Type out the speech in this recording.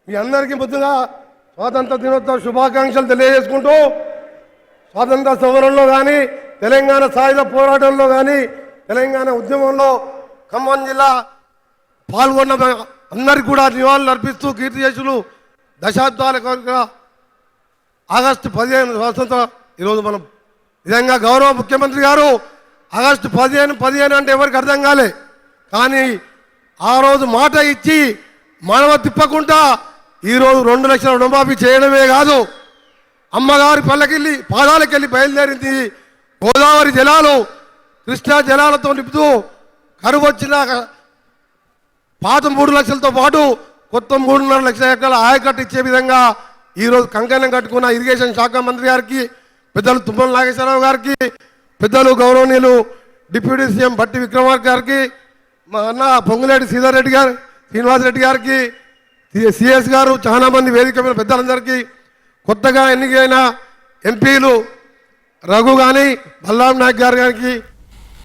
మీ అందరికీ ముందుగా స్వాతంత్ర దినోత్సవ శుభాకాంక్షలు తెలియజేసుకుంటూ స్వాతంత్ర సమరంలో కానీ తెలంగాణ సాయుధ పోరాటంలో కానీ తెలంగాణ ఉద్యమంలో ఖమ్మం జిల్లా పాల్గొన్న అందరికీ కూడా నివాళులు అర్పిస్తూ కీర్తిశేషులు దశాబ్దాల ఆగస్టు 15 స్వాతంత్ర ఈరోజు మనం నిజంగా గౌరవ ముఖ్యమంత్రి గారు ఆగస్టు 15 అంటే ఎవరికి అర్థం కాలే, కానీ ఆ రోజు మాట ఇచ్చి మానవ తిప్పకుండా ఈరోజు 2 లక్షల రుణమాఫీ చేయడమే కాదు, అమ్మగారి పల్లకెళ్ళి పాదాలకెళ్ళి బయలుదేరింది. గోదావరి జలాలు కృష్ణా జలాలతో నింపుతూ కరువు వచ్చిన పాత 3 లక్షలతో పాటు కొత్త 3.5 లక్షల ఎకరాల ఆయకట్టు ఇచ్చే విధంగా ఈరోజు కంకణం కట్టుకున్న ఇరిగేషన్ శాఖ మంత్రి గారికి, పెద్దలు తుమ్మల నాగేశ్వరరావు గారికి, పెద్దలు గౌరవనీయులు డిప్యూటీ సీఎం బట్టి విక్రమార్క గారికి, మా అన్న పొంగులేటి శ్రీధర్రెడ్డి గారు, శ్రీనివాసరెడ్డి గారికి, సిఎస్ గారు, చాలా మంది వేదిక మీద పెద్దలందరికీ, కొత్తగా ఎన్నికైన ఎంపీలు రఘు కానీ బలరాం నాయక్ గారికి